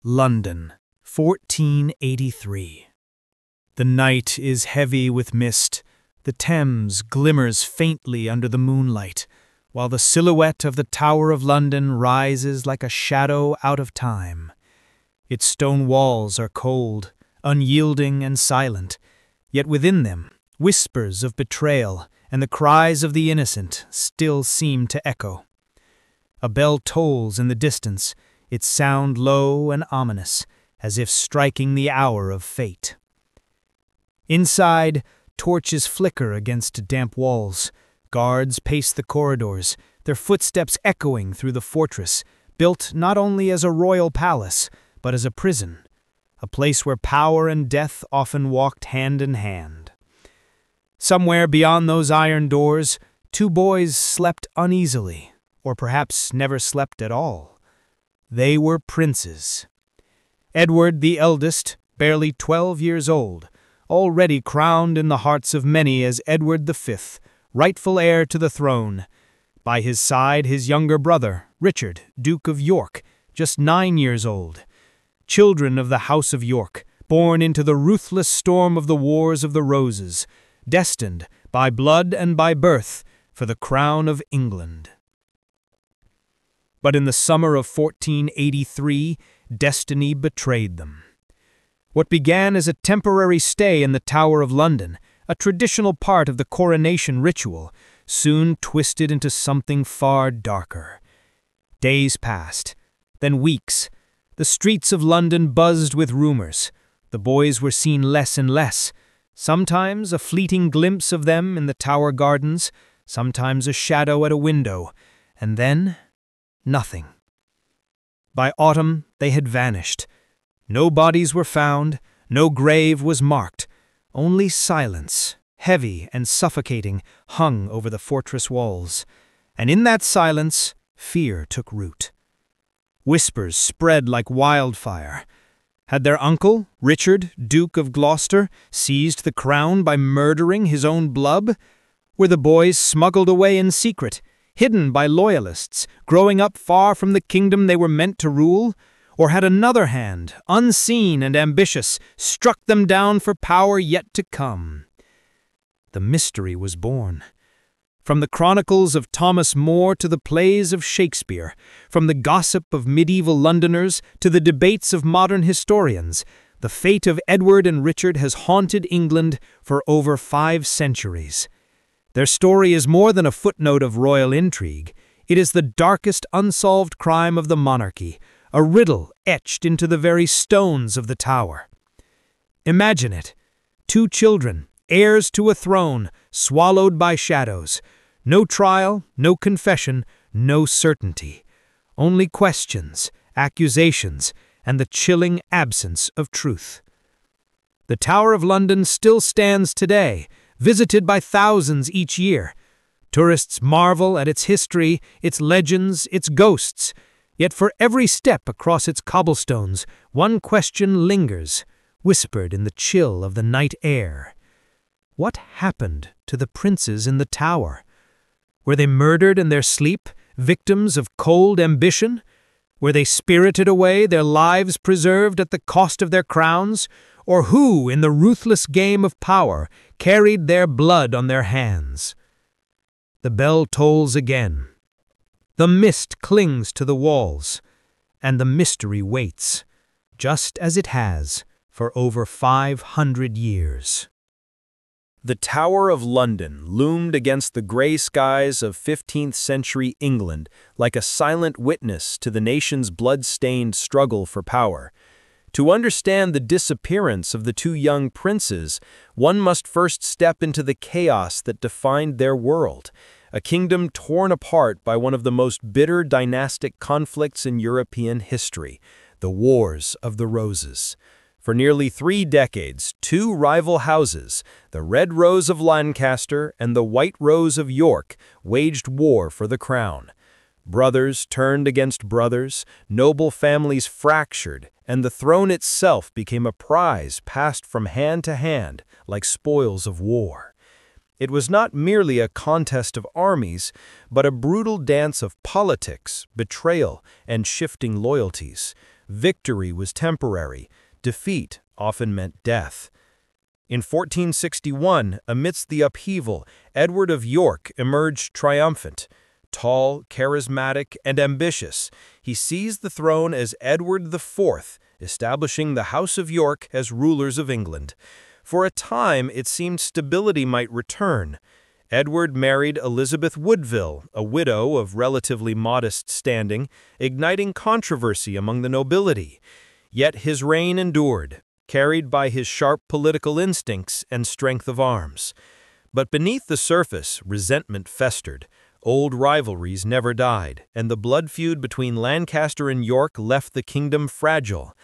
London, 1483. The night is heavy with mist. The Thames glimmers faintly under the moonlight, while the silhouette of the Tower of London rises like a shadow out of time. Its stone walls are cold, unyielding and silent, yet within them whispers of betrayal and the cries of the innocent still seem to echo. A bell tolls in the distance, its sound low and ominous, as if striking the hour of fate. Inside, torches flicker against damp walls. Guards pace the corridors, their footsteps echoing through the fortress, built not only as a royal palace, but as a prison, a place where power and death often walked hand in hand. Somewhere beyond those iron doors, two boys slept uneasily, or perhaps never slept at all. They were princes. Edward the eldest, barely 12 years old, already crowned in the hearts of many as Edward V, rightful heir to the throne. By his side, his younger brother, Richard, Duke of York, just 9 years old. Children of the House of York, born into the ruthless storm of the Wars of the Roses, destined, by blood and by birth, for the crown of England. But in the summer of 1483, destiny betrayed them. What began as a temporary stay in the Tower of London, a traditional part of the coronation ritual, soon twisted into something far darker. Days passed, then weeks. The streets of London buzzed with rumors. The boys were seen less and less. Sometimes a fleeting glimpse of them in the Tower gardens, sometimes a shadow at a window, and then nothing. By autumn, they had vanished. No bodies were found, no grave was marked. Only silence, heavy and suffocating, hung over the fortress walls. And in that silence, fear took root. Whispers spread like wildfire. Had their uncle, Richard, Duke of Gloucester, seized the crown by murdering his own blood? Were the boys smuggled away in secret, hidden by loyalists, growing up far from the kingdom they were meant to rule? Or had another hand, unseen and ambitious, struck them down for power yet to come? The mystery was born. From the Chronicles of Thomas More to the plays of Shakespeare, from the gossip of medieval Londoners to the debates of modern historians, the fate of Edward and Richard has haunted England for over 5 centuries. Their story is more than a footnote of royal intrigue. It is the darkest unsolved crime of the monarchy, a riddle etched into the very stones of the Tower. Imagine it. 2 children, heirs to a throne, swallowed by shadows. No trial, no confession, no certainty. Only questions, accusations, and the chilling absence of truth. The Tower of London still stands today, visited by thousands each year. Tourists marvel at its history, its legends, its ghosts. Yet for every step across its cobblestones, one question lingers, whispered in the chill of the night air. What happened to the princes in the Tower? Were they murdered in their sleep, victims of cold ambition? Were they spirited away, their lives preserved at the cost of their crowns? Or who, in the ruthless game of power, carried their blood on their hands? The bell tolls again. The mist clings to the walls, and the mystery waits, just as it has for over 500 years. The Tower of London loomed against the grey skies of 15th-century England like a silent witness to the nation's blood-stained struggle for power. To understand the disappearance of the 2 young princes, one must first step into the chaos that defined their world, a kingdom torn apart by one of the most bitter dynastic conflicts in European history, the Wars of the Roses. For nearly 3 decades, 2 rival houses, the Red Rose of Lancaster and the White Rose of York, waged war for the crown. Brothers turned against brothers, noble families fractured, and the throne itself became a prize passed from hand to hand like spoils of war. It was not merely a contest of armies, but a brutal dance of politics, betrayal, and shifting loyalties. Victory was temporary. Defeat often meant death. In 1461, amidst the upheaval, Edward of York emerged triumphant. Tall, charismatic, and ambitious, he seized the throne as Edward IV, establishing the House of York as rulers of England. For a time, it seemed stability might return. Edward married Elizabeth Woodville, a widow of relatively modest standing, igniting controversy among the nobility. Yet his reign endured, carried by his sharp political instincts and strength of arms. But beneath the surface, resentment festered. Old rivalries never died, and the blood feud between Lancaster and York left the kingdom fragile.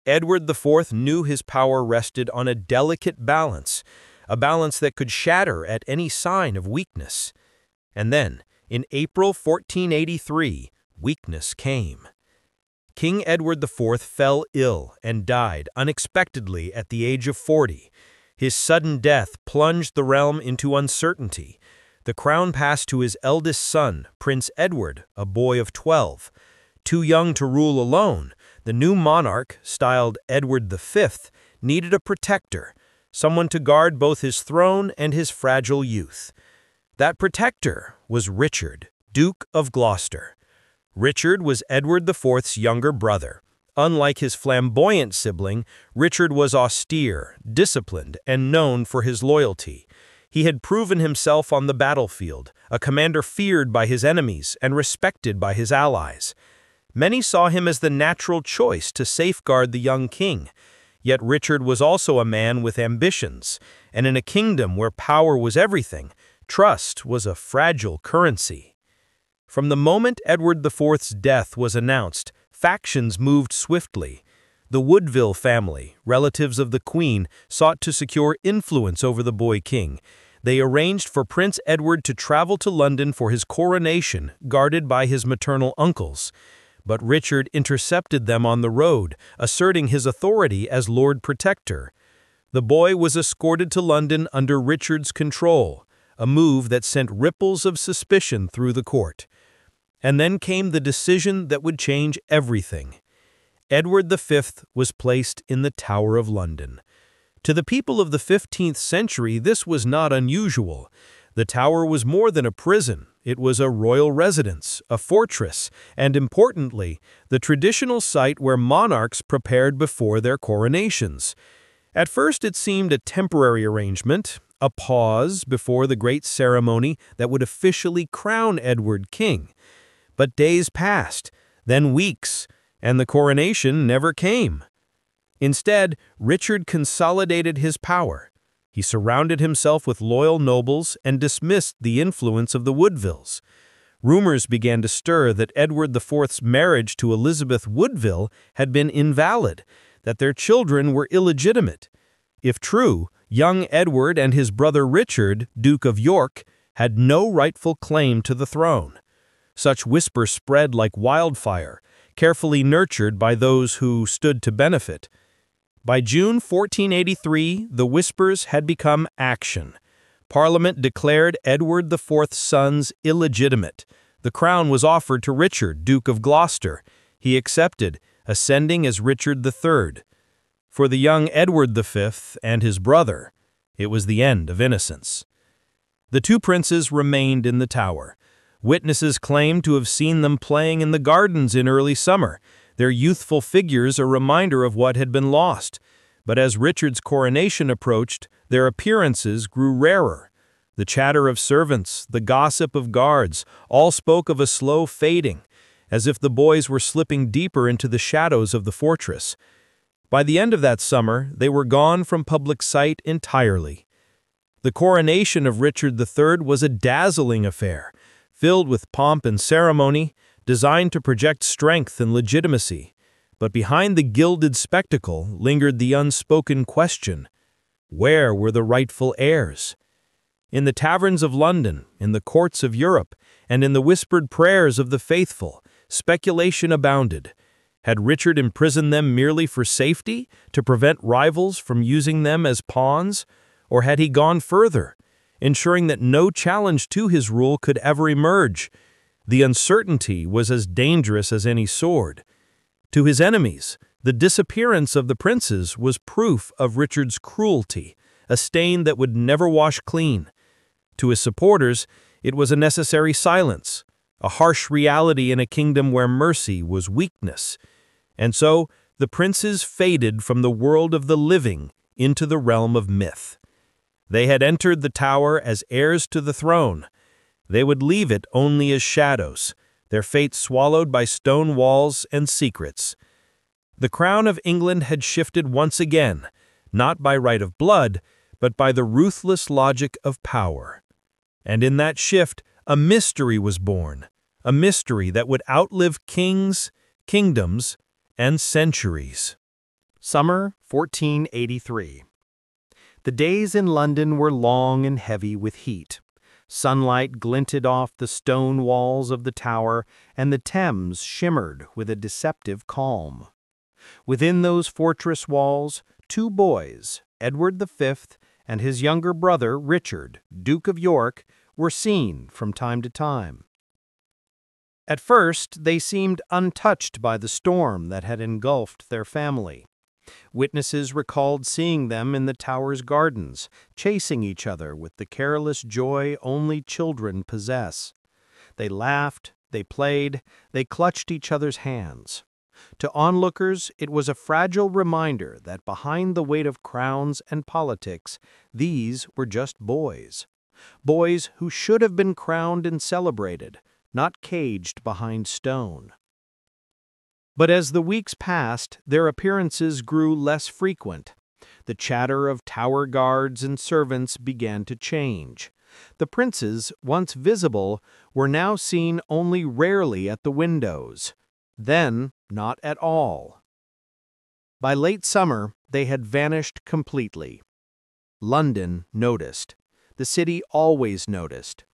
Edward IV knew his power rested on a delicate balance, a balance that could shatter at any sign of weakness. And then, in April 1483, weakness came. King Edward IV fell ill and died unexpectedly at the age of 40. His sudden death plunged the realm into uncertainty. The crown passed to his eldest son, Prince Edward, a boy of 12. Too young to rule alone, the new monarch, styled Edward V, needed a protector, someone to guard both his throne and his fragile youth. That protector was Richard, Duke of Gloucester. Richard was Edward IV's younger brother. Unlike his flamboyant sibling, Richard was austere, disciplined, and known for his loyalty. He had proven himself on the battlefield, a commander feared by his enemies and respected by his allies. Many saw him as the natural choice to safeguard the young king. Yet Richard was also a man with ambitions, and in a kingdom where power was everything, trust was a fragile currency. From the moment Edward IV's death was announced, factions moved swiftly. The Woodville family, relatives of the Queen, sought to secure influence over the boy king. They arranged for Prince Edward to travel to London for his coronation, guarded by his maternal uncles. But Richard intercepted them on the road, asserting his authority as Lord Protector. The boy was escorted to London under Richard's control, a move that sent ripples of suspicion through the court. And then came the decision that would change everything. Edward V was placed in the Tower of London. To the people of the 15th century, this was not unusual. The Tower was more than a prison. It was a royal residence, a fortress, and importantly, the traditional site where monarchs prepared before their coronations. At first, it seemed a temporary arrangement, a pause before the great ceremony that would officially crown Edward king. But days passed, then weeks, and the coronation never came. Instead, Richard consolidated his power. He surrounded himself with loyal nobles and dismissed the influence of the Woodvilles. Rumors began to stir that Edward IV's marriage to Elizabeth Woodville had been invalid, that their children were illegitimate. If true, young Edward and his brother Richard, Duke of York, had no rightful claim to the throne. Such whispers spread like wildfire, carefully nurtured by those who stood to benefit. By June 1483, the whispers had become action. Parliament declared Edward IV's sons illegitimate. The crown was offered to Richard, Duke of Gloucester. He accepted, ascending as Richard III. For the young Edward V and his brother, it was the end of innocence. The two princes remained in the Tower. Witnesses claimed to have seen them playing in the gardens in early summer, their youthful figures a reminder of what had been lost. But as Richard's coronation approached, their appearances grew rarer. The chatter of servants, the gossip of guards, all spoke of a slow fading, as if the boys were slipping deeper into the shadows of the fortress. By the end of that summer, they were gone from public sight entirely. The coronation of Richard III was a dazzling affair, filled with pomp and ceremony, designed to project strength and legitimacy. But behind the gilded spectacle lingered the unspoken question: where were the rightful heirs? In the taverns of London, in the courts of Europe, and in the whispered prayers of the faithful, speculation abounded. Had Richard imprisoned them merely for safety, to prevent rivals from using them as pawns? Or had he gone further, ensuring that no challenge to his rule could ever emerge? The uncertainty was as dangerous as any sword. To his enemies, the disappearance of the princes was proof of Richard's cruelty, a stain that would never wash clean. To his supporters, it was a necessary silence, a harsh reality in a kingdom where mercy was weakness. And so, the princes faded from the world of the living into the realm of myth. They had entered the tower as heirs to the throne. They would leave it only as shadows, their fate swallowed by stone walls and secrets. The crown of England had shifted once again, not by right of blood, but by the ruthless logic of power. And in that shift, a mystery was born, a mystery that would outlive kings, kingdoms, and centuries. Summer 1483. The days in London were long and heavy with heat. Sunlight glinted off the stone walls of the tower, and the Thames shimmered with a deceptive calm. Within those fortress walls, two boys, Edward V and his younger brother Richard, Duke of York, were seen from time to time. At first, they seemed untouched by the storm that had engulfed their family. Witnesses recalled seeing them in the tower's gardens, chasing each other with the careless joy only children possess. They laughed, they played, they clutched each other's hands. To onlookers, it was a fragile reminder that behind the weight of crowns and politics, these were just boys. Boys who should have been crowned and celebrated, not caged behind stone. But as the weeks passed, their appearances grew less frequent. The chatter of tower guards and servants began to change. The princes, once visible, were now seen only rarely at the windows, then not at all. By late summer, they had vanished completely. London noticed. The city always noticed.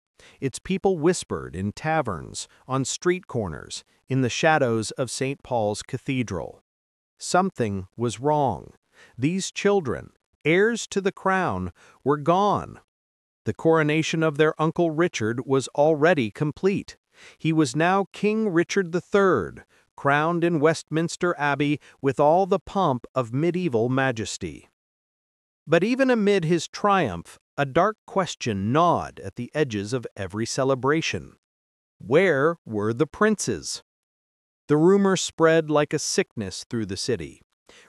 Its people whispered in taverns, on street corners, in the shadows of St. Paul's Cathedral. Something was wrong. These children, heirs to the crown, were gone. The coronation of their Uncle Richard was already complete. He was now King Richard III, crowned in Westminster Abbey with all the pomp of medieval majesty. But even amid his triumph, a dark question gnawed at the edges of every celebration. Where were the princes? The rumor spread like a sickness through the city.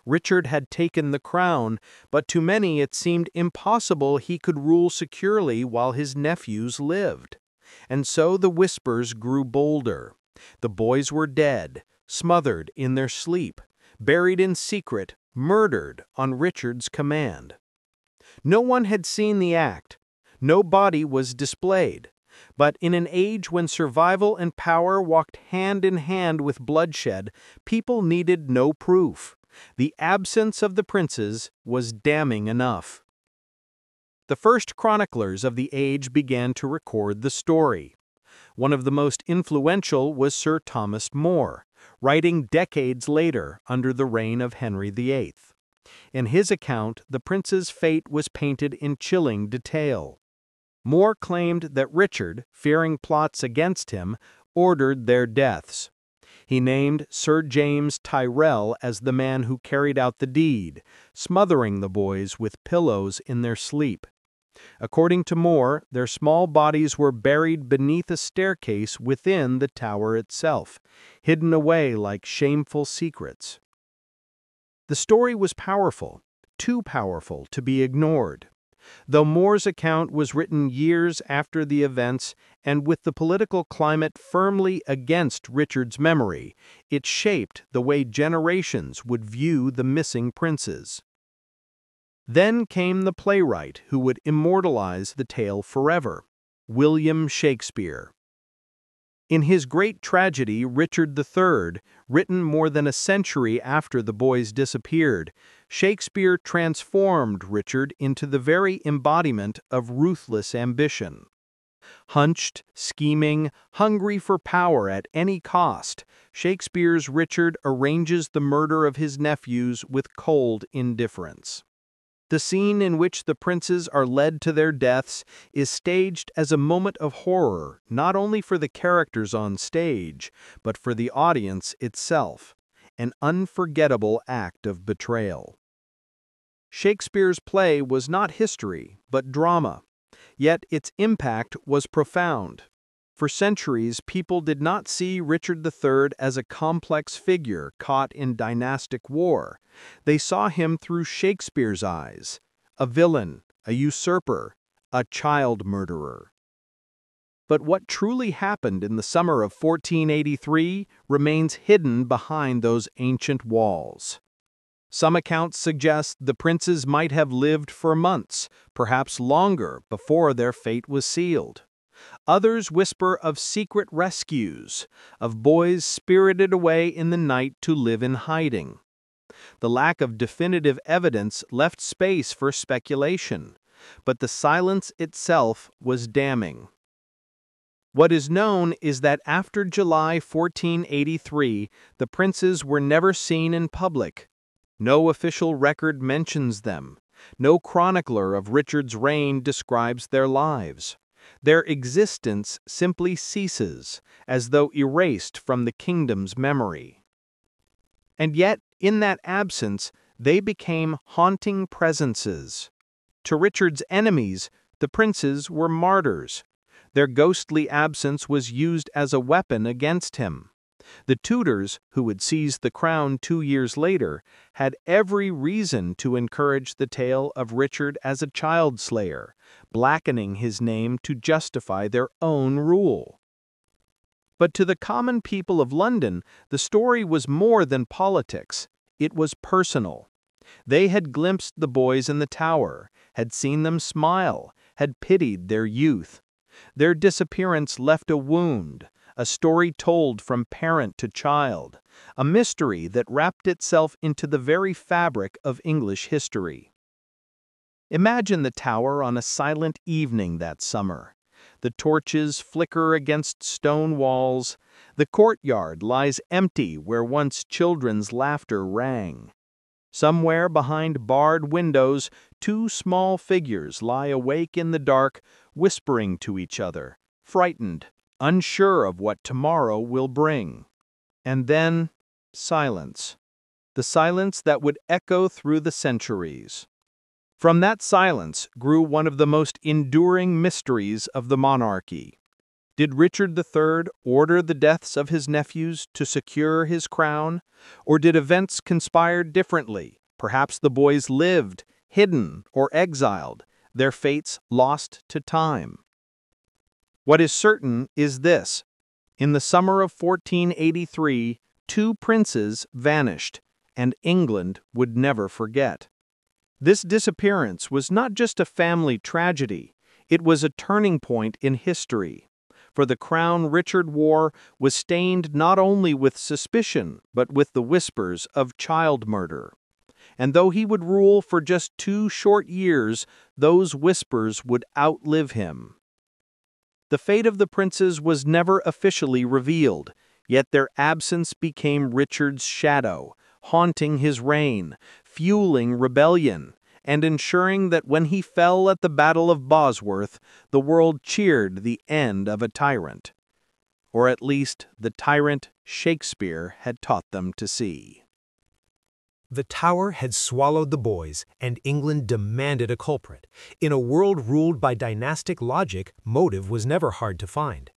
Richard had taken the crown, but to many it seemed impossible he could rule securely while his nephews lived. And so the whispers grew bolder. The boys were dead, smothered in their sleep, buried in secret, murdered on Richard's command. No one had seen the act. No body was displayed. But in an age when survival and power walked hand in hand with bloodshed, people needed no proof. The absence of the princes was damning enough. The first chroniclers of the age began to record the story. One of the most influential was Sir Thomas More, writing decades later under the reign of Henry VIII. In his account, the prince's fate was painted in chilling detail. More claimed that Richard, fearing plots against him, ordered their deaths. He named Sir James Tyrrell as the man who carried out the deed, smothering the boys with pillows in their sleep. According to More, their small bodies were buried beneath a staircase within the tower itself, hidden away like shameful secrets. The story was powerful, too powerful to be ignored. Though More's account was written years after the events and with the political climate firmly against Richard's memory, it shaped the way generations would view the missing princes. Then came the playwright who would immortalize the tale forever, William Shakespeare. In his great tragedy, Richard III, written more than a century after the boys disappeared, Shakespeare transformed Richard into the very embodiment of ruthless ambition. Hunched, scheming, hungry for power at any cost, Shakespeare's Richard arranges the murder of his nephews with cold indifference. The scene in which the princes are led to their deaths is staged as a moment of horror, not only for the characters on stage, but for the audience itself. an unforgettable act of betrayal. Shakespeare's play was not history, but drama, yet its impact was profound. For centuries, people did not see Richard III as a complex figure caught in dynastic war. They saw him through Shakespeare's eyes, a villain, a usurper, a child murderer. But what truly happened in the summer of 1483 remains hidden behind those ancient walls. Some accounts suggest the princes might have lived for months, perhaps longer, before their fate was sealed. Others whisper of secret rescues, of boys spirited away in the night to live in hiding. The lack of definitive evidence left space for speculation, but the silence itself was damning. What is known is that after July 1483, the princes were never seen in public. No official record mentions them. No chronicler of Richard's reign describes their lives. Their existence simply ceases, as though erased from the kingdom's memory. And yet, in that absence, they became haunting presences. To Richard's enemies, the princes were martyrs. Their ghostly absence was used as a weapon against him. The Tudors, who would seize the crown 2 years later, had every reason to encourage the tale of Richard as a child slayer, blackening his name to justify their own rule. But to the common people of London, the story was more than politics. It was personal. They had glimpsed the boys in the Tower, had seen them smile, had pitied their youth. Their disappearance left a wound, a story told from parent to child, a mystery that wrapped itself into the very fabric of English history. Imagine the Tower on a silent evening that summer. The torches flicker against stone walls. The courtyard lies empty where once children's laughter rang. Somewhere behind barred windows, 2 small figures lie awake in the dark, whispering to each other, frightened, unsure of what tomorrow will bring. And then, silence. The silence that would echo through the centuries. From that silence grew one of the most enduring mysteries of the monarchy. Did Richard III order the deaths of his nephews to secure his crown? Or did events conspire differently? Perhaps the boys lived, hidden or exiled, their fates lost to time. What is certain is this. In the summer of 1483, 2 princes vanished, and England would never forget. This disappearance was not just a family tragedy, it was a turning point in history. For the crown Richard wore was stained not only with suspicion, but with the whispers of child murder. And though he would rule for just 2 short years, those whispers would outlive him. The fate of the princes was never officially revealed, yet their absence became Richard's shadow, haunting his reign, fueling rebellion, and ensuring that when he fell at the Battle of Bosworth, the world cheered the end of a tyrant. Or at least the tyrant Shakespeare had taught them to see. The Tower had swallowed the boys, and England demanded a culprit. In a world ruled by dynastic logic, motive was never hard to find.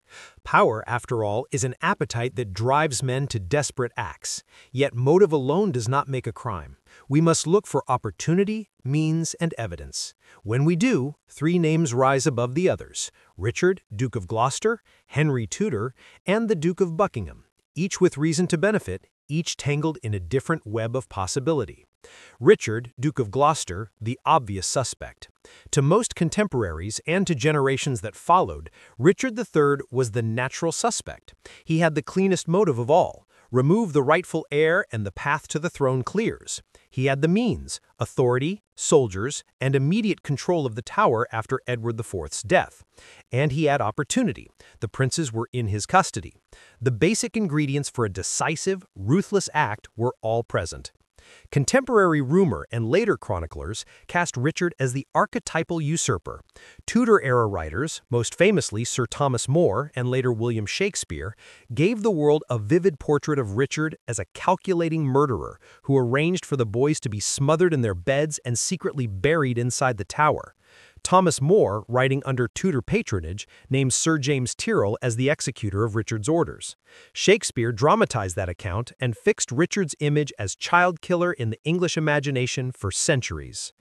Power, after all, is an appetite that drives men to desperate acts. Yet motive alone does not make a crime. We must look for opportunity, means, and evidence. When we do, 3 names rise above the others: Richard, Duke of Gloucester, Henry Tudor, and the Duke of Buckingham, each with reason to benefit, each tangled in a different web of possibility. Richard, Duke of Gloucester, the obvious suspect. To most contemporaries and to generations that followed, Richard III was the natural suspect. He had the cleanest motive of all. Remove the rightful heir and the path to the throne clears. He had the means, authority, soldiers, and immediate control of the Tower after Edward IV's death. And he had opportunity. The princes were in his custody. The basic ingredients for a decisive, ruthless act were all present. Contemporary rumor and later chroniclers cast Richard as the archetypal usurper. Tudor-era writers, most famously Sir Thomas More and later William Shakespeare, gave the world a vivid portrait of Richard as a calculating murderer who arranged for the boys to be smothered in their beds and secretly buried inside the tower. Thomas More, writing under Tudor patronage, named Sir James Tyrrell as the executor of Richard's orders. Shakespeare dramatized that account and fixed Richard's image as child killer in the English imagination for centuries.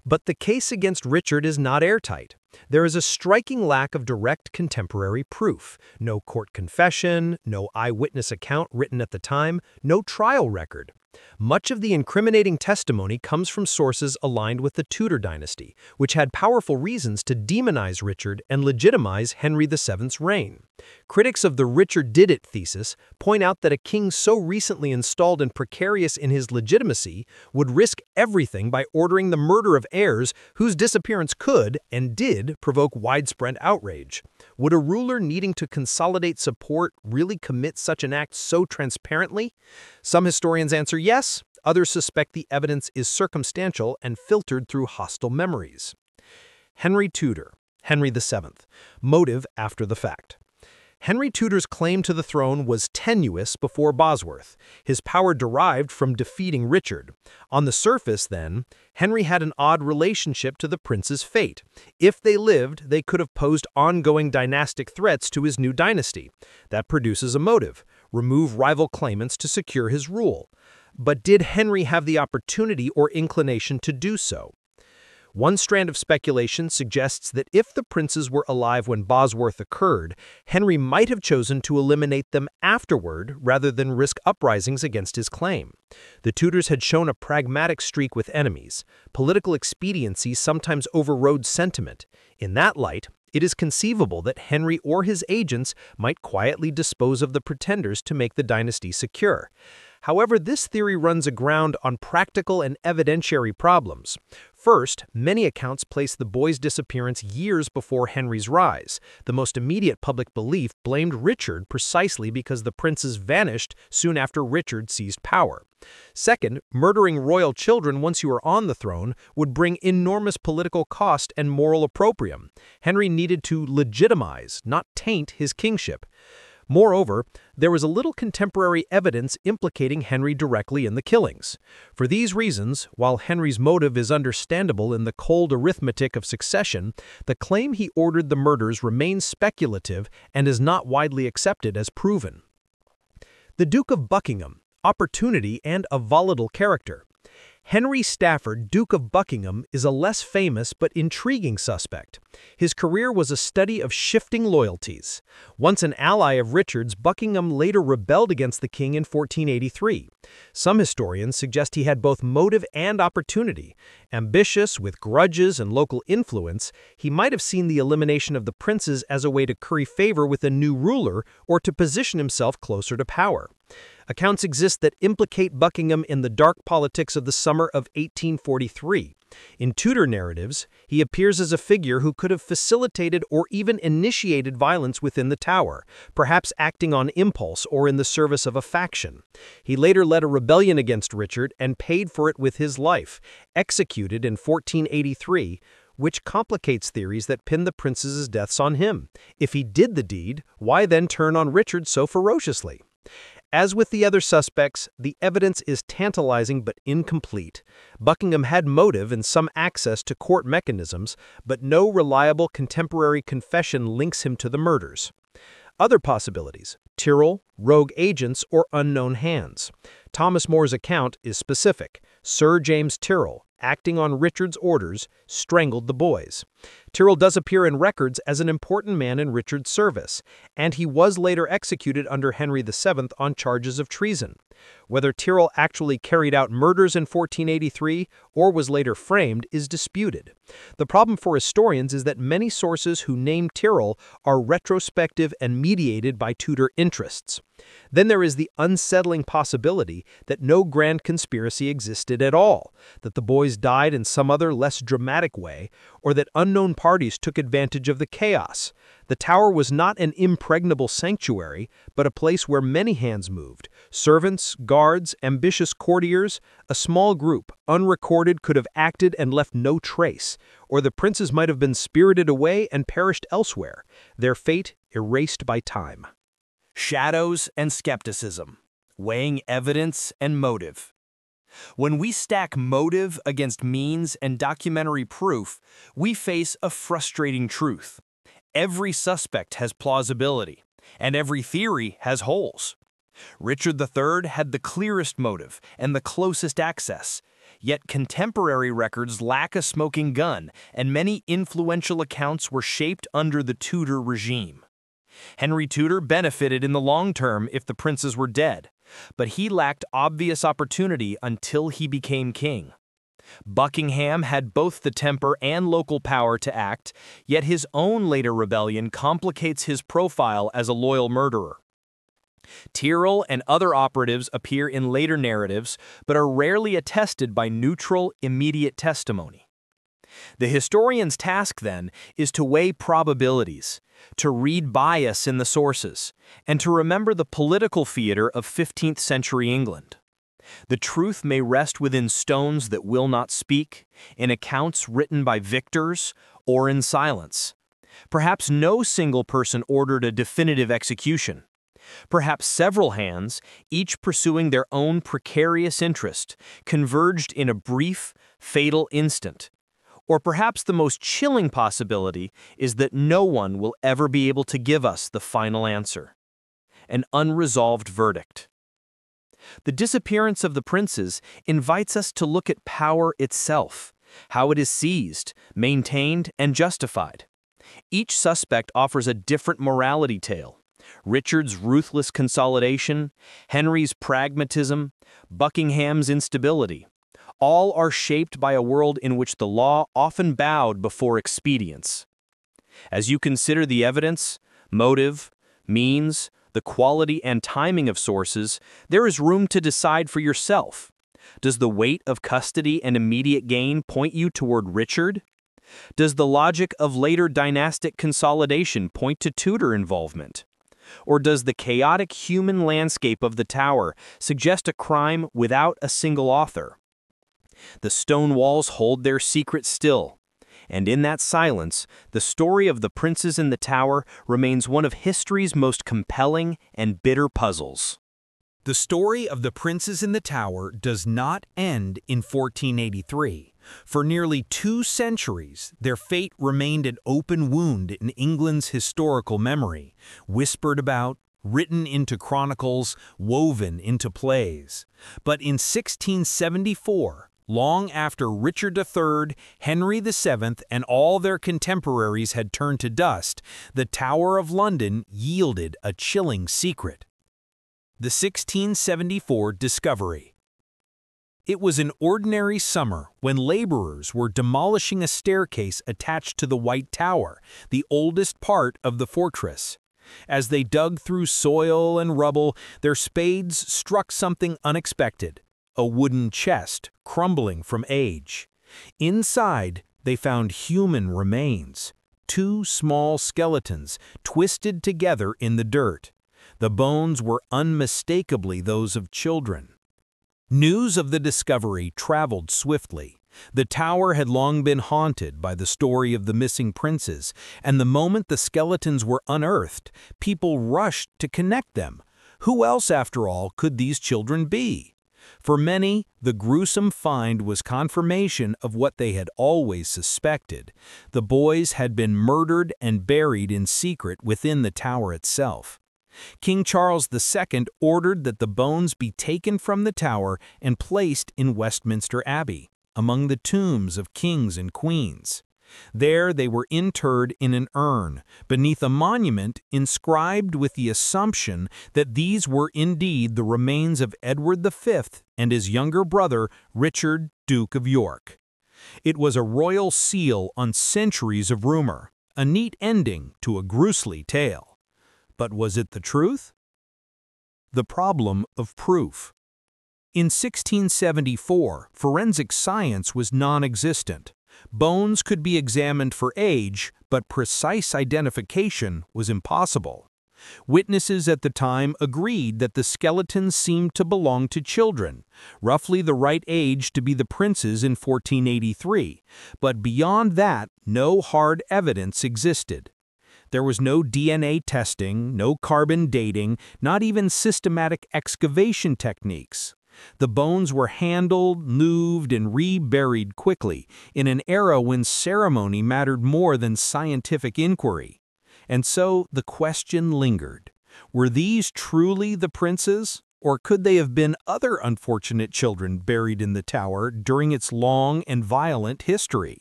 But the case against Richard is not airtight. There is a striking lack of direct contemporary proof. No court confession, no eyewitness account written at the time, no trial record. Much of the incriminating testimony comes from sources aligned with the Tudor dynasty, which had powerful reasons to demonize Richard and legitimize Henry VII's reign. Critics of the Richard did it thesis point out that a king so recently installed and precarious in his legitimacy would risk everything by ordering the murder of heirs whose disappearance could, and did, provoke widespread outrage. Would a ruler needing to consolidate support really commit such an act so transparently? Some historians answer yes, others suspect the evidence is circumstantial and filtered through hostile memories. Henry Tudor, Henry VII, motive after the fact. Henry Tudor's claim to the throne was tenuous before Bosworth. His power derived from defeating Richard. On the surface, then, Henry had an odd relationship to the prince's fate. If they lived, they could have posed ongoing dynastic threats to his new dynasty. That produces a motive: remove rival claimants to secure his rule. But did Henry have the opportunity or inclination to do so? One strand of speculation suggests that if the princes were alive when Bosworth occurred, Henry might have chosen to eliminate them afterward rather than risk uprisings against his claim. The Tudors had shown a pragmatic streak with enemies. Political expediency sometimes overrode sentiment. In that light, it is conceivable that Henry or his agents might quietly dispose of the pretenders to make the dynasty secure. However, this theory runs aground on practical and evidentiary problems. First, many accounts place the boys' disappearance years before Henry's rise. The most immediate public belief blamed Richard precisely because the princes vanished soon after Richard seized power. Second, murdering royal children once you are on the throne would bring enormous political cost and moral opprobrium. Henry needed to legitimize, not taint, his kingship. Moreover, there was a little contemporary evidence implicating Henry directly in the killings. For these reasons, while Henry's motive is understandable in the cold arithmetic of succession, the claim he ordered the murders remains speculative and is not widely accepted as proven. The Duke of Buckingham, opportunity and a volatile character. Henry Stafford, Duke of Buckingham, is a less famous but intriguing suspect. His career was a study of shifting loyalties. Once an ally of Richard's, Buckingham later rebelled against the king in 1483. Some historians suggest he had both motive and opportunity. Ambitious, with grudges and local influence, he might have seen the elimination of the princes as a way to curry favor with a new ruler or to position himself closer to power. Accounts exist that implicate Buckingham in the dark politics of the summer of 1843. In Tudor narratives, he appears as a figure who could have facilitated or even initiated violence within the tower, perhaps acting on impulse or in the service of a faction. He later led a rebellion against Richard and paid for it with his life, executed in 1483, which complicates theories that pin the princes' deaths on him. If he did the deed, why then turn on Richard so ferociously? As with the other suspects, the evidence is tantalizing but incomplete. Buckingham had motive and some access to court mechanisms, but no reliable contemporary confession links him to the murders. Other possibilities: Tyrrell, rogue agents, or unknown hands. Thomas More's account is specific. Sir James Tyrrell, acting on Richard's orders, strangled the boys. Tyrrell does appear in records as an important man in Richard's service, and he was later executed under Henry VII on charges of treason. Whether Tyrrell actually carried out murders in 1483 or was later framed is disputed. The problem for historians is that many sources who name Tyrrell are retrospective and mediated by Tudor interests. Then there is the unsettling possibility that no grand conspiracy existed at all, that the boys boys died in some other less dramatic way, or that unknown parties took advantage of the chaos. The tower was not an impregnable sanctuary, but a place where many hands moved. Servants, guards, ambitious courtiers, a small group, unrecorded, could have acted and left no trace, or the princes might have been spirited away and perished elsewhere, their fate erased by time. Shadows and skepticism, weighing evidence and motive. When we stack motive against means and documentary proof, we face a frustrating truth. Every suspect has plausibility, and every theory has holes. Richard III had the clearest motive and the closest access, yet contemporary records lack a smoking gun, and many influential accounts were shaped under the Tudor regime. Henry Tudor benefited in the long term if the princes were dead, but he lacked obvious opportunity until he became king. Buckingham had both the temper and local power to act, yet his own later rebellion complicates his profile as a loyal murderer. Tyrrell and other operatives appear in later narratives, but are rarely attested by neutral, immediate testimony. The historian's task, then, is to weigh probabilities, to read bias in the sources, and to remember the political theater of 15th century England. The truth may rest within stones that will not speak, in accounts written by victors, or in silence. Perhaps no single person ordered a definitive execution. Perhaps several hands, each pursuing their own precarious interest, converged in a brief, fatal instant. Or perhaps the most chilling possibility is that no one will ever be able to give us the final answer. An unresolved verdict. The disappearance of the princes invites us to look at power itself, how it is seized, maintained, and justified. Each suspect offers a different morality tale. Richard's ruthless consolidation, Henry's pragmatism, Buckingham's instability. All are shaped by a world in which the law often bowed before expedience. As you consider the evidence, motive, means, the quality and timing of sources, there is room to decide for yourself. Does the weight of custody and immediate gain point you toward Richard? Does the logic of later dynastic consolidation point to Tudor involvement? Or does the chaotic human landscape of the Tower suggest a crime without a single author? The stone walls hold their secret still, and in that silence, the story of the princes in the Tower remains one of history's most compelling and bitter puzzles. The story of the princes in the Tower does not end in 1483. For nearly 2 centuries, their fate remained an open wound in England's historical memory, whispered about, written into chronicles, woven into plays. But in 1674, long after Richard III, Henry VII, and all their contemporaries had turned to dust, the Tower of London yielded a chilling secret. The 1674 discovery. It was an ordinary summer when laborers were demolishing a staircase attached to the White Tower, the oldest part of the fortress. As they dug through soil and rubble, their spades struck something unexpected. A wooden chest crumbling from age. Inside, they found human remains, 2 small skeletons twisted together in the dirt. The bones were unmistakably those of children. News of the discovery traveled swiftly. The tower had long been haunted by the story of the missing princes, and the moment the skeletons were unearthed, people rushed to connect them. Who else, after all, could these children be? For many, the gruesome find was confirmation of what they had always suspected. The boys had been murdered and buried in secret within the tower itself. King Charles II ordered that the bones be taken from the tower and placed in Westminster Abbey, among the tombs of kings and queens. There they were interred in an urn, beneath a monument inscribed with the assumption that these were indeed the remains of Edward V and his younger brother, Richard, Duke of York. It was a royal seal on centuries of rumor, a neat ending to a grisly tale. But was it the truth? The problem of proof. In 1674, forensic science was non-existent. Bones could be examined for age, but precise identification was impossible. Witnesses at the time agreed that the skeletons seemed to belong to children, roughly the right age to be the princes in 1483, but beyond that, no hard evidence existed. There was no DNA testing, no carbon dating, not even systematic excavation techniques. The bones were handled, moved, and reburied quickly, in an era when ceremony mattered more than scientific inquiry. And so the question lingered. Were these truly the princes, or could they have been other unfortunate children buried in the tower during its long and violent history?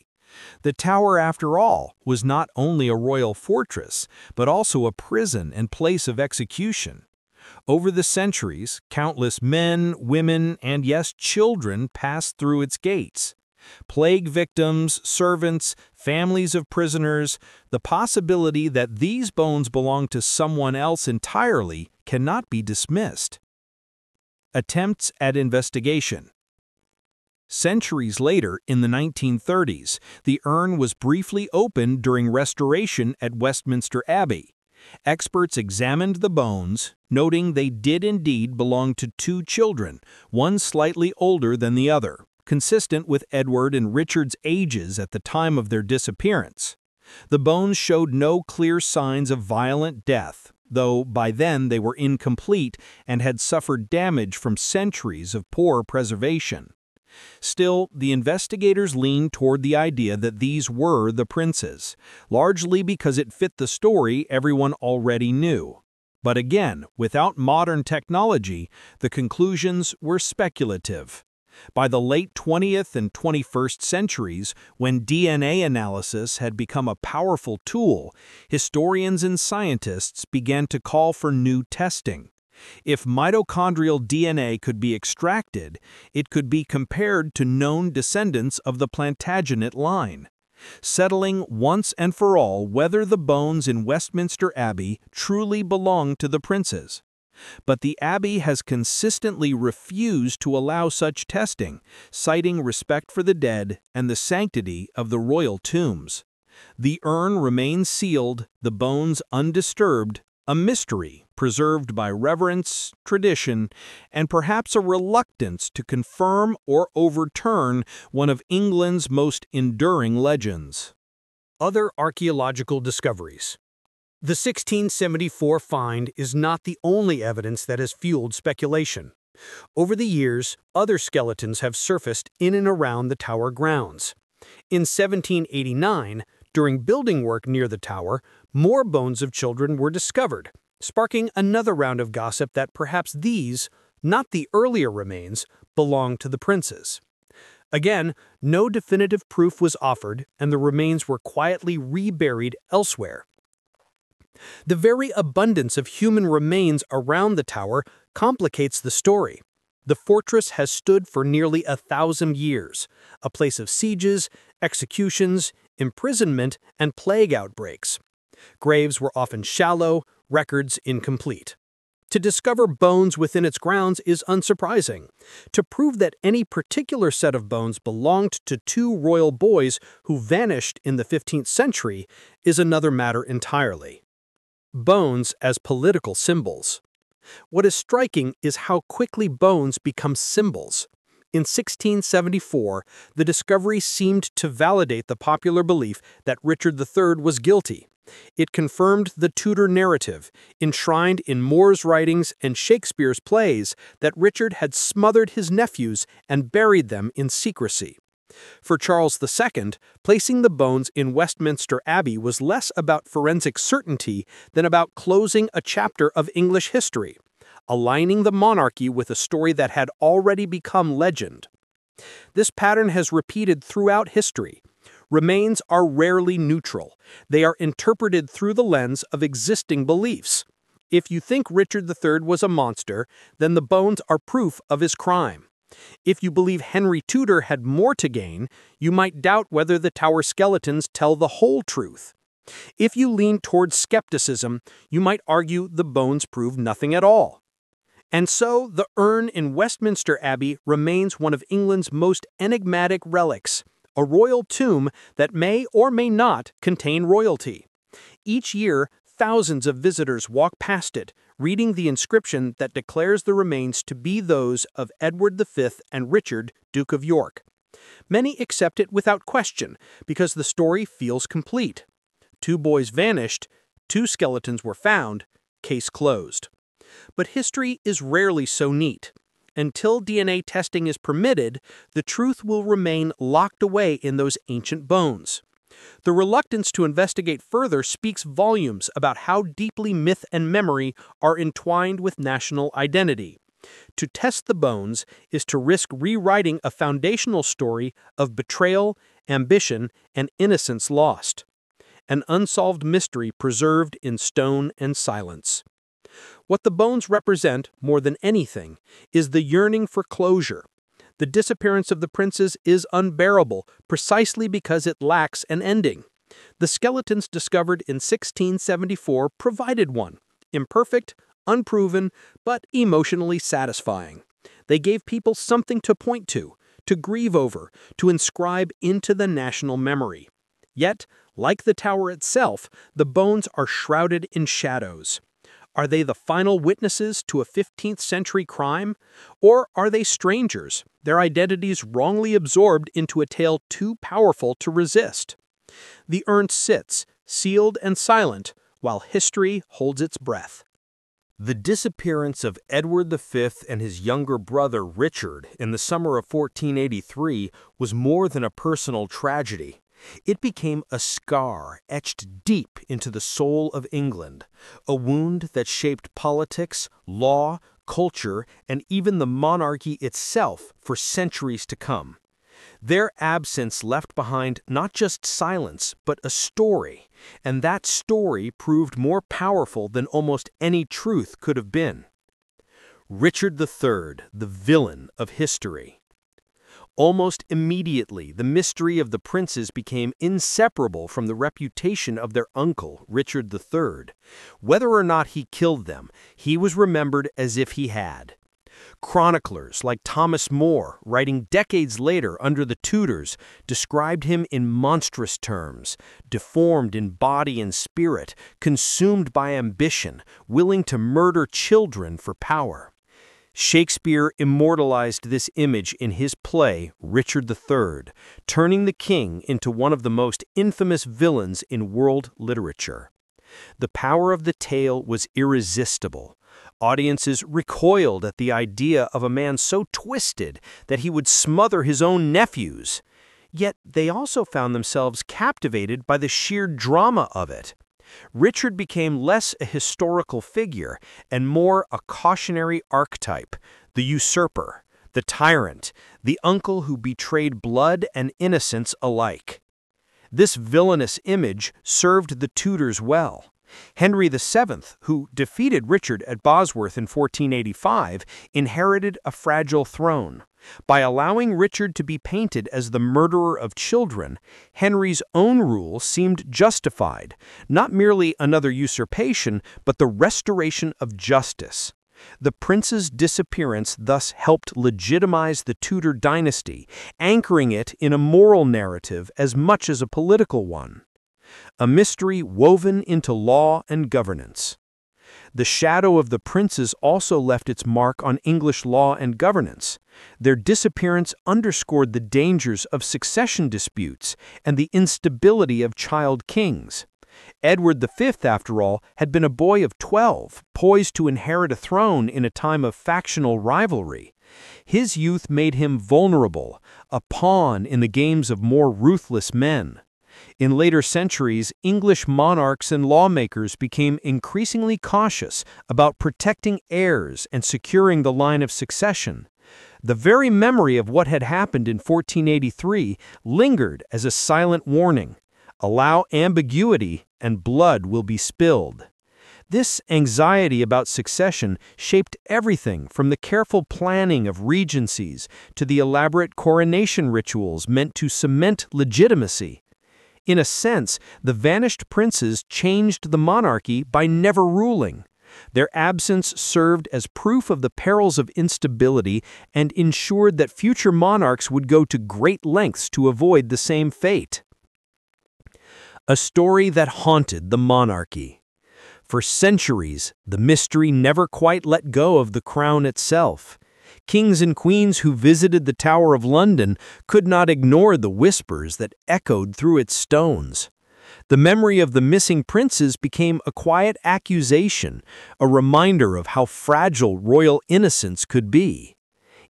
The tower, after all, was not only a royal fortress, but also a prison and place of execution. Over the centuries, countless men, women, and yes, children passed through its gates. Plague victims, servants, families of prisoners, the possibility that these bones belong to someone else entirely cannot be dismissed. Attempts at investigation. Centuries later, in the 1930s, the urn was briefly opened during restoration at Westminster Abbey. Experts examined the bones, noting they did indeed belong to two children, one slightly older than the other, consistent with Edward and Richard's ages at the time of their disappearance. The bones showed no clear signs of violent death, though by then they were incomplete and had suffered damage from centuries of poor preservation. Still, the investigators leaned toward the idea that these were the princes, largely because it fit the story everyone already knew. But again, without modern technology, the conclusions were speculative. By the late 20th and 21st centuries, when DNA analysis had become a powerful tool, historians and scientists began to call for new testing. If mitochondrial DNA could be extracted, it could be compared to known descendants of the Plantagenet line, settling once and for all whether the bones in Westminster Abbey truly belonged to the princes. But the Abbey has consistently refused to allow such testing, citing respect for the dead and the sanctity of the royal tombs. The urn remains sealed, the bones undisturbed, a mystery preserved by reverence, tradition, and perhaps a reluctance to confirm or overturn one of England's most enduring legends. Other archaeological discoveries. The 1674 find is not the only evidence that has fueled speculation. Over the years, other skeletons have surfaced in and around the tower grounds. In 1789, during building work near the tower, more bones of children were discovered, sparking another round of gossip that perhaps these, not the earlier remains, belonged to the princes. Again, no definitive proof was offered, and the remains were quietly reburied elsewhere. The very abundance of human remains around the tower complicates the story. The fortress has stood for nearly 1,000 years, a place of sieges, executions, imprisonment, and plague outbreaks. Graves were often shallow, records incomplete. To discover bones within its grounds is unsurprising. To prove that any particular set of bones belonged to two royal boys who vanished in the 15th century is another matter entirely. Bones as political symbols. What is striking is how quickly bones become symbols. In 1674, the discovery seemed to validate the popular belief that Richard III was guilty. It confirmed the Tudor narrative, enshrined in More's writings and Shakespeare's plays, that Richard had smothered his nephews and buried them in secrecy. For Charles II, placing the bones in Westminster Abbey was less about forensic certainty than about closing a chapter of English history, aligning the monarchy with a story that had already become legend. This pattern has repeated throughout history. Remains are rarely neutral. They are interpreted through the lens of existing beliefs. If you think Richard III was a monster, then the bones are proof of his crime. If you believe Henry Tudor had more to gain, you might doubt whether the tower skeletons tell the whole truth. If you lean towards skepticism, you might argue the bones prove nothing at all. And so, the urn in Westminster Abbey remains one of England's most enigmatic relics, a royal tomb that may or may not contain royalty. Each year, thousands of visitors walk past it, reading the inscription that declares the remains to be those of Edward V and Richard, Duke of York. Many accept it without question because the story feels complete. 2 boys vanished, 2 skeletons were found, case closed. But history is rarely so neat. Until DNA testing is permitted, the truth will remain locked away in those ancient bones. The reluctance to investigate further speaks volumes about how deeply myth and memory are entwined with national identity. To test the bones is to risk rewriting a foundational story of betrayal, ambition, and innocence lost. An unsolved mystery preserved in stone and silence. What the bones represent, more than anything, is the yearning for closure. The disappearance of the princes is unbearable precisely because it lacks an ending. The skeletons discovered in 1674 provided one, imperfect, unproven, but emotionally satisfying. They gave people something to point to grieve over, to inscribe into the national memory. Yet, like the tower itself, the bones are shrouded in shadows. Are they the final witnesses to a 15th century crime? Or are they strangers, their identities wrongly absorbed into a tale too powerful to resist? The urn sits, sealed and silent, while history holds its breath. The disappearance of Edward V and his younger brother Richard in the summer of 1483 was more than a personal tragedy. It became a scar etched deep into the soul of England, a wound that shaped politics, law, culture, and even the monarchy itself for centuries to come. Their absence left behind not just silence, but a story, and that story proved more powerful than almost any truth could have been. Richard III, the villain of history. Almost immediately, the mystery of the princes became inseparable from the reputation of their uncle, Richard III. Whether or not he killed them, he was remembered as if he had. Chroniclers like Thomas More, writing decades later under the Tudors, described him in monstrous terms, deformed in body and spirit, consumed by ambition, willing to murder children for power. Shakespeare immortalized this image in his play, Richard III, turning the king into one of the most infamous villains in world literature. The power of the tale was irresistible. Audiences recoiled at the idea of a man so twisted that he would smother his own nephews. Yet they also found themselves captivated by the sheer drama of it. Richard became less a historical figure and more a cautionary archetype, the usurper, the tyrant, the uncle who betrayed blood and innocence alike. This villainous image served the Tudors well. Henry VII, who defeated Richard at Bosworth in 1485, inherited a fragile throne. By allowing Richard to be painted as the murderer of children, Henry's own rule seemed justified, not merely another usurpation, but the restoration of justice. The prince's disappearance thus helped legitimize the Tudor dynasty, anchoring it in a moral narrative as much as a political one. A mystery woven into law and governance. The shadow of the princes also left its mark on English law and governance. Their disappearance underscored the dangers of succession disputes and the instability of child kings. Edward V, after all, had been a boy of 12, poised to inherit a throne in a time of factional rivalry. His youth made him vulnerable, a pawn in the games of more ruthless men. In later centuries, English monarchs and lawmakers became increasingly cautious about protecting heirs and securing the line of succession. The very memory of what had happened in 1483 lingered as a silent warning. Allow ambiguity and blood will be spilled. This anxiety about succession shaped everything from the careful planning of regencies to the elaborate coronation rituals meant to cement legitimacy. In a sense, the vanished princes changed the monarchy by never ruling. Their absence served as proof of the perils of instability and ensured that future monarchs would go to great lengths to avoid the same fate. A story that haunted the monarchy. For centuries, the mystery never quite let go of the crown itself. Kings and queens who visited the Tower of London could not ignore the whispers that echoed through its stones. The memory of the missing princes became a quiet accusation, a reminder of how fragile royal innocence could be.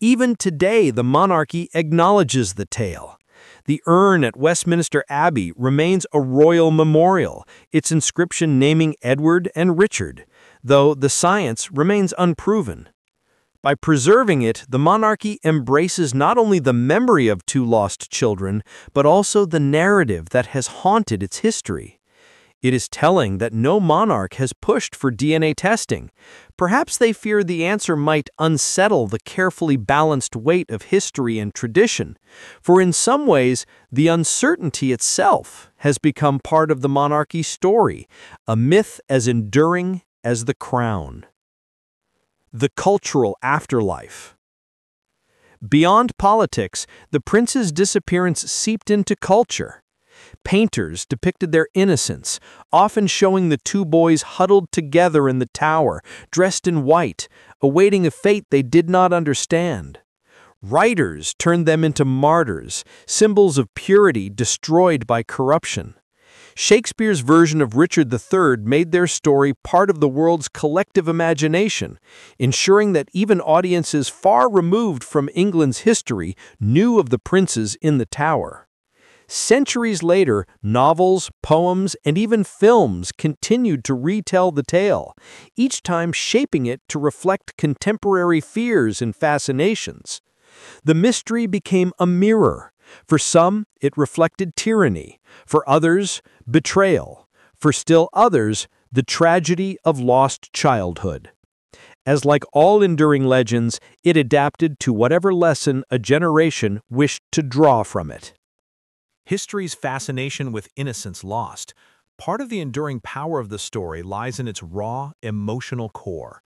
Even today, the monarchy acknowledges the tale. The urn at Westminster Abbey remains a royal memorial, its inscription naming Edward and Richard, though the science remains unproven. By preserving it, the monarchy embraces not only the memory of two lost children, but also the narrative that has haunted its history. It is telling that no monarch has pushed for DNA testing. Perhaps they fear the answer might unsettle the carefully balanced weight of history and tradition, for in some ways, the uncertainty itself has become part of the monarchy's story, a myth as enduring as the crown. The cultural afterlife. Beyond politics, the prince's disappearance seeped into culture. Painters depicted their innocence, often showing the two boys huddled together in the tower, dressed in white, awaiting a fate they did not understand. Writers turned them into martyrs, symbols of purity destroyed by corruption. Shakespeare's version of Richard III made their story part of the world's collective imagination, ensuring that even audiences far removed from England's history knew of the princes in the Tower. Centuries later, novels, poems, and even films continued to retell the tale, each time shaping it to reflect contemporary fears and fascinations. The mystery became a mirror. For some, it reflected tyranny. For others, betrayal. For still others, the tragedy of lost childhood. As like all enduring legends, it adapted to whatever lesson a generation wished to draw from it. History's fascination with innocence lost. Part of the enduring power of the story lies in its raw, emotional core.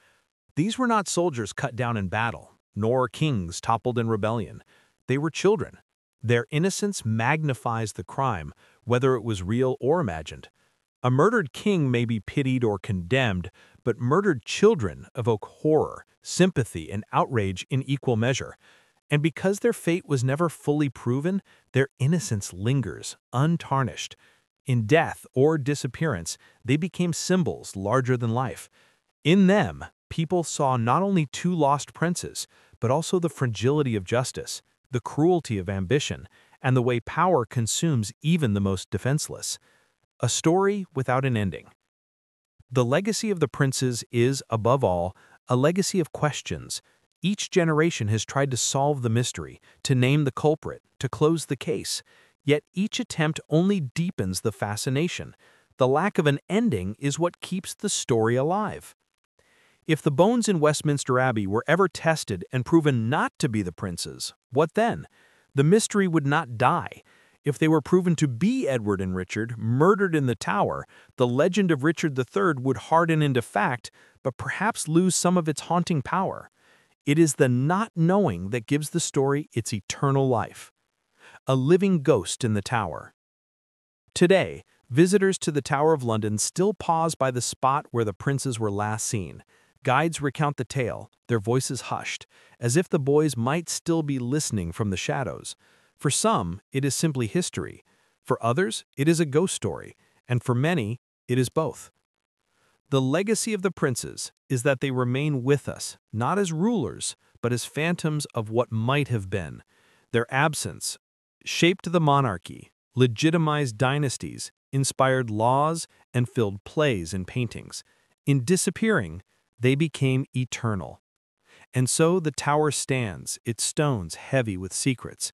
These were not soldiers cut down in battle, nor kings toppled in rebellion. They were children. Their innocence magnifies the crime, whether it was real or imagined. A murdered king may be pitied or condemned, but murdered children evoke horror, sympathy, and outrage in equal measure. And because their fate was never fully proven, their innocence lingers, untarnished. In death or disappearance, they became symbols larger than life. In them, people saw not only two lost princes, but also the fragility of justice, the cruelty of ambition, and the way power consumes even the most defenseless. A story without an ending. The legacy of the princes is, above all, a legacy of questions. Each generation has tried to solve the mystery, to name the culprit, to close the case. Yet each attempt only deepens the fascination. The lack of an ending is what keeps the story alive. If the bones in Westminster Abbey were ever tested and proven not to be the princes, what then? The mystery would not die. If they were proven to be Edward and Richard, murdered in the Tower, the legend of Richard III would harden into fact, but perhaps lose some of its haunting power. It is the not knowing that gives the story its eternal life. A living ghost in the Tower. Today, visitors to the Tower of London still pause by the spot where the princes were last seen. Guides recount the tale, their voices hushed, as if the boys might still be listening from the shadows. For some, it is simply history. For others, it is a ghost story. And for many, it is both. The legacy of the princes is that they remain with us, not as rulers, but as phantoms of what might have been. Their absence shaped the monarchy, legitimized dynasties, inspired laws, and filled plays and paintings. In disappearing, they became eternal. And so the tower stands, its stones heavy with secrets.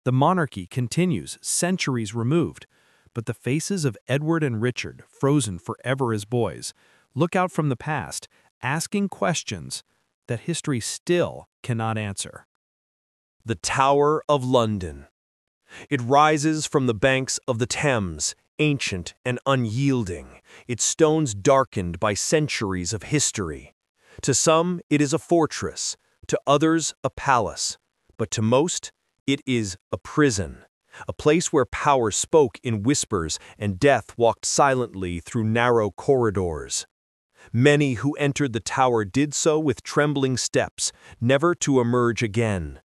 The monarchy continues, centuries removed, but the faces of Edward and Richard, frozen forever as boys, look out from the past, asking questions that history still cannot answer. The Tower of London. It rises from the banks of the Thames, ancient and unyielding, its stones darkened by centuries of history. To some, it is a fortress, to others, a palace, but to most, it is a prison, a place where power spoke in whispers and death walked silently through narrow corridors. Many who entered the tower did so with trembling steps, never to emerge again.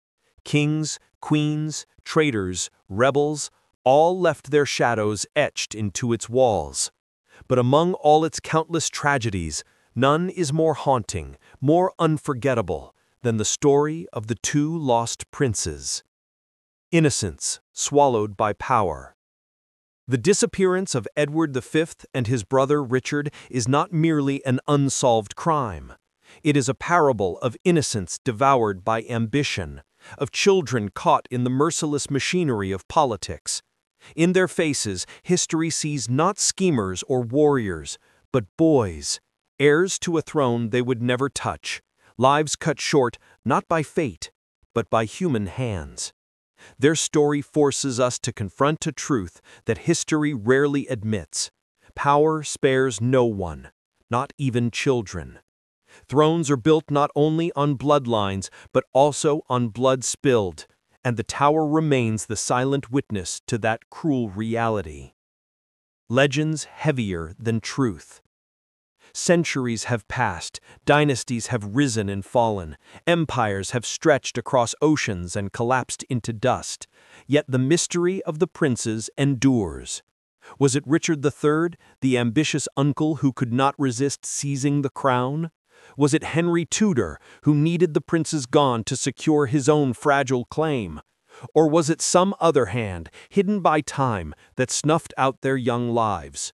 Kings, queens, traitors, rebels, all left their shadows etched into its walls. But among all its countless tragedies, none is more haunting, more unforgettable than the story of the two lost princes. Innocence swallowed by power. The disappearance of Edward V and his brother Richard is not merely an unsolved crime. It is a parable of innocence devoured by ambition, of children caught in the merciless machinery of politics. In their faces, history sees not schemers or warriors, but boys, heirs to a throne they would never touch, lives cut short not by fate, but by human hands. Their story forces us to confront a truth that history rarely admits. Power spares no one, not even children. Thrones are built not only on bloodlines, but also on blood spilled, and the tower remains the silent witness to that cruel reality. Legends heavier than truth. Centuries have passed, dynasties have risen and fallen, empires have stretched across oceans and collapsed into dust, yet the mystery of the princes endures. Was it Richard III, the ambitious uncle who could not resist seizing the crown? Was it Henry Tudor, who needed the princes gone to secure his own fragile claim? Or was it some other hand, hidden by time, that snuffed out their young lives?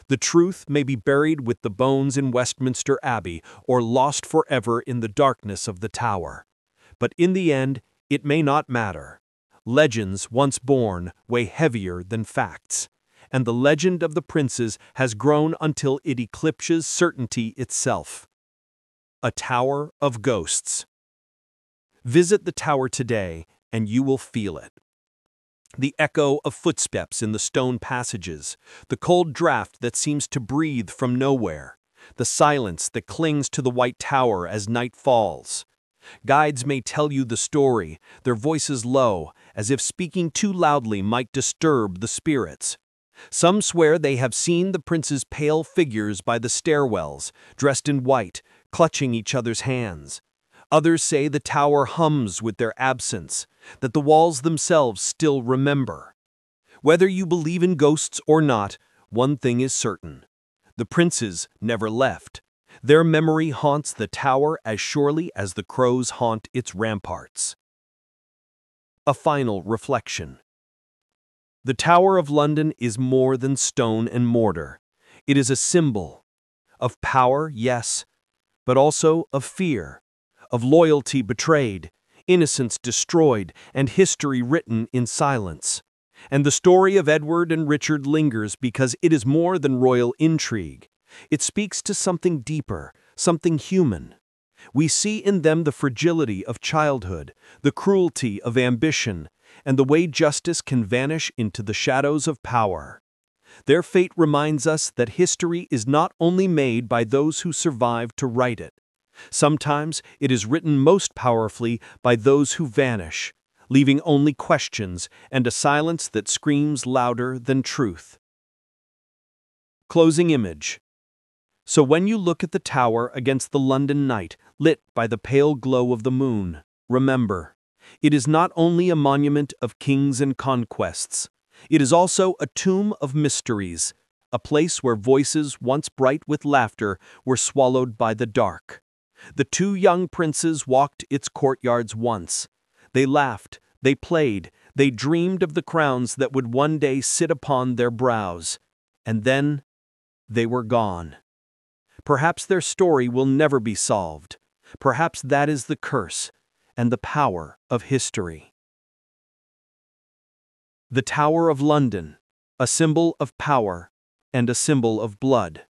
The truth may be buried with the bones in Westminster Abbey or lost forever in the darkness of the tower. But in the end, it may not matter. Legends, once born, weigh heavier than facts, and the legend of the princes has grown until it eclipses certainty itself. A tower of ghosts. Visit the tower today, and you will feel it. The echo of footsteps in the stone passages, the cold draft that seems to breathe from nowhere, the silence that clings to the white tower as night falls. Guides may tell you the story, their voices low, as if speaking too loudly might disturb the spirits. Some swear they have seen the princes' pale figures by the stairwells, dressed in white, clutching each other's hands. Others say the tower hums with their absence, that the walls themselves still remember. Whether you believe in ghosts or not, one thing is certain. The princes never left. Their memory haunts the tower as surely as the crows haunt its ramparts. A final reflection. The Tower of London is more than stone and mortar. It is a symbol of power, yes, but also of fear, of loyalty betrayed, innocence destroyed, and history written in silence. And the story of Edward and Richard lingers because it is more than royal intrigue. It speaks to something deeper, something human. We see in them the fragility of childhood, the cruelty of ambition, and the way justice can vanish into the shadows of power. Their fate reminds us that history is not only made by those who survive to write it. Sometimes it is written most powerfully by those who vanish, leaving only questions and a silence that screams louder than truth. Closing image. So when you look at the tower against the London night, lit by the pale glow of the moon, remember, it is not only a monument of kings and conquests, it is also a tomb of mysteries, a place where voices once bright with laughter were swallowed by the dark. The two young princes walked its courtyards once. They laughed, they played, they dreamed of the crowns that would one day sit upon their brows. And then they were gone. Perhaps their story will never be solved. Perhaps that is the curse and the power of history. The Tower of London, a symbol of power and a symbol of blood.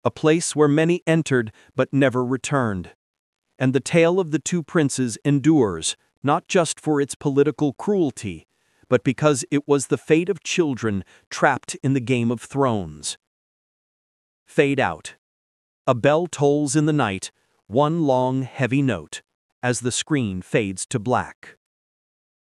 A place where many entered but never returned. And the tale of the two princes endures, not just for its political cruelty, but but because it was the fate of children trapped in the Game of Thrones. Fade out. A bell tolls in the night, one long, heavy note, as the screen fades to black.